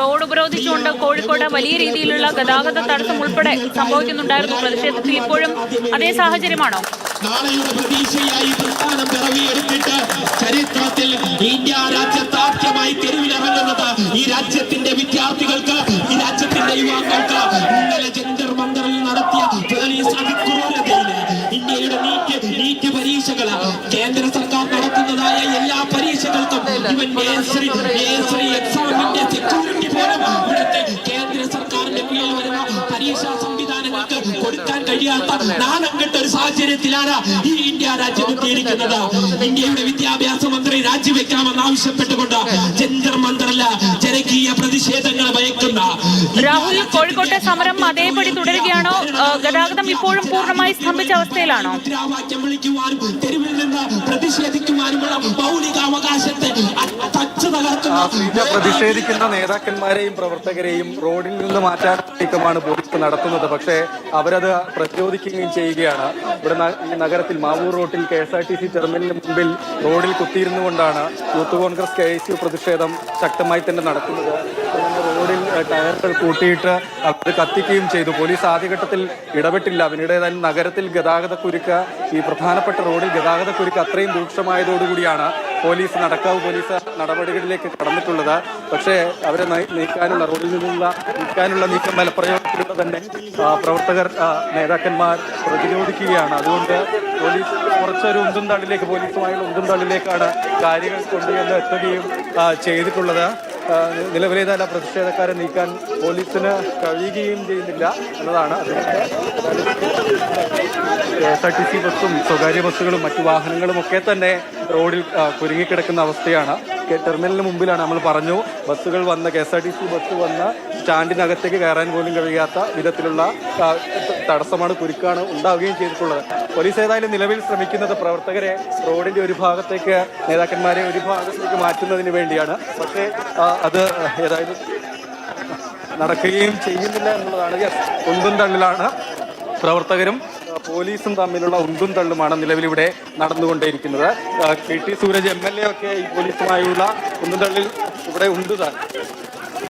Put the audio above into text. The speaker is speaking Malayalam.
റോഡ് ഉപരോധിച്ചുകൊണ്ട് കോഴിക്കോട് വലിയ രീതിയിലുള്ള ഗതാഗത തടസ്സം ഉൾപ്പെടെ സംഭവിക്കുന്നുണ്ടായിരുന്നു. പ്രതിഷേധത്തിൽ ഇപ്പോഴും അതേ സാഹചര്യമാണോ? നാളെയുടെ പ്രതീക്ഷയായി പ്രസ്ഥാനം പിറവിയെടുത്തിട്ട് ചരിത്രത്തിൽ ഇന്ത്യ രാജ്യത്താദ്യമായി തെരുവിലിറങ്ങുന്നത് ഈ രാജ്യത്തിന്റെ വിദ്യാർത്ഥികൾക്ക്, ഈ രാജ്യത്തിന്റെ യുവാക്കൾക്ക് ഇന്നലെ ജന്തർ മന്ദറിൽ നടത്തിയ പോലീസ് അതിക്രൂരതയില് ഇന്ത്യയുടെ നീറ്റ് പരീക്ഷകൾ, കേന്ദ്ര സർക്കാർ നടത്തുന്നതായ എല്ലാ പരീക്ഷകൾക്കും ഇവൻ എക്സാമിന്റെ സെക്യൂരിറ്റി പോലും ഇവിടുത്തെ കേന്ദ്ര സർക്കാരിന്റെ കീഴിൽ വരുന്ന പരീക്ഷാ സംവിധാനങ്ങൾക്ക് കൊടുക്കാൻ കഴിയാത്ത നാണംകെട്ട ഒരു സാഹചര്യത്തിലാണ് ഈ ഇന്ത്യ രാജ്യം എത്തിയിരിക്കുന്നത്. ഇന്ത്യയുടെ വിദ്യാഭ്യാസ മന്ത്രി രാജിവെക്കണമെന്ന് ആവശ്യപ്പെട്ടുകൊണ്ട് ജന്തർ മന്ദറിൽ ജനകീയ പ്രതിഷേധങ്ങൾ ഭയക്കുന്ന രാഹുൽ, കോഴിക്കോട്ടെ സമരം അതേപടി തുടരുകയാണോ? ഗതാഗതം ഇപ്പോഴും പൂർണ്ണമായി സ്തംഭിച്ച അവസ്ഥയിലാണോ? മുദ്രാവാക്യം വിളിക്കുവാനും തെരുവിൽ നിന്ന് പ്രതിഷേധിക്കുവാനുമുള്ള മൗലികാവകാശത്തെ പ്രതിഷേധിക്കുന്ന നേതാക്കന്മാരെയും പ്രവർത്തകരെയും റോഡിൽ നിന്ന് മാറ്റാൻ നീക്കമാണ് പോലീസ് നടത്തുന്നത്. പക്ഷേ അവരത് പ്രതിരോധിക്കുകയും ചെയ്യുകയാണ്. ഇവിടെ ഈ നഗരത്തിൽ മാവൂർ റോഡിൽ KSRTC ടെർമിനലിന് മുമ്പിൽ റോഡിൽ കുത്തിയിരുന്നുകൊണ്ടാണ് യൂത്ത് കോൺഗ്രസ് KSU പ്രതിഷേധം ശക്തമായി തന്നെ നടക്കുന്നത്. റോഡിൽ ടയറുകൾ കൂട്ടിയിട്ട് അത് കത്തിക്കുകയും ചെയ്തു. പോലീസ് ആദ്യഘട്ടത്തിൽ ഇടപെട്ടില്ല. പിന്നീട് നഗരത്തിൽ ഗതാഗതക്കുരുക്ക്, ഈ പ്രധാനപ്പെട്ട റോഡിൽ ഗതാഗതക്കുരുക്ക് അത്രയും രൂക്ഷമായതോടുകൂടിയാണ് പോലീസ് നടപടികളിലേക്ക് കടന്നിട്ടുള്ളത്. പക്ഷേ അവരെ നീക്കാനുള്ള, റോഡിൽ നിന്നുള്ള നീക്കാനുള്ള നീക്കം ബലപ്രയോഗത്തിലൂടെ തന്നെ പ്രവർത്തകർ, നേതാക്കന്മാർ പ്രതിരോധിക്കുകയാണ്. അതുകൊണ്ട് പോലീസ് കുറച്ചൊരു ഉന്തും തള്ളിലേക്ക്, പോലീസുമായുള്ള ഉന്തും തള്ളിലേക്കാണ് കാര്യങ്ങൾ കൊണ്ടുവന്ന് എത്തുകയും ചെയ്തിട്ടുള്ളത്. നിലവിലേതല്ല പ്രതിഷേധക്കാരെ നീക്കാൻ പോലീസിന് കഴിയുകയും ചെയ്യുന്നില്ല എന്നതാണ്. അതുകൊണ്ട് KSRTC ബസ്സും സ്വകാര്യ ബസ്സുകളും മറ്റു വാഹനങ്ങളും ഒക്കെ തന്നെ റോഡിൽ കുരുങ്ങിക്കിടക്കുന്ന അവസ്ഥയാണ്. ടെർമിനലിന് മുമ്പിലാണ്. നമ്മൾ പറഞ്ഞു, ബസ്സുകൾ വന്ന് KSRTC ബസ് വന്ന് സ്റ്റാൻഡിനകത്തേക്ക് കയറാൻ പോലും കഴിയാത്ത വിധത്തിലുള്ള തടസ്സമാണ്, കുരുക്കാണ് ഉണ്ടാവുകയും ചെയ്തിട്ടുള്ളത്. പോലീസ് ഏതായാലും നിലവിൽ ശ്രമിക്കുന്നത് പ്രവർത്തകരെ റോഡിന്റെ ഒരു ഭാഗത്തേക്ക്, നേതാക്കന്മാരെ ഒരു ഭാഗത്തേക്ക് മാറ്റുന്നതിന് വേണ്ടിയാണ്. പക്ഷേ അത് ഏതായാലും നടക്കുകയും ചെയ്യുന്നില്ല എന്നുള്ളതാണ്. ഉന്തും തള്ളിലാണ് പ്രവർത്തകരും പോലീസും തമ്മിലുള്ള ഉന്തും തള്ളുമാണ് നിലവിലിവിടെ നടന്നുകൊണ്ടേയിരിക്കുന്നത്. KT സൂരജ് MLA ഒക്കെ ഈ പോലീസുമായുള്ള ഉന്തും തള്ളിൽ ഇവിടെ ഉണ്ട് താൻ.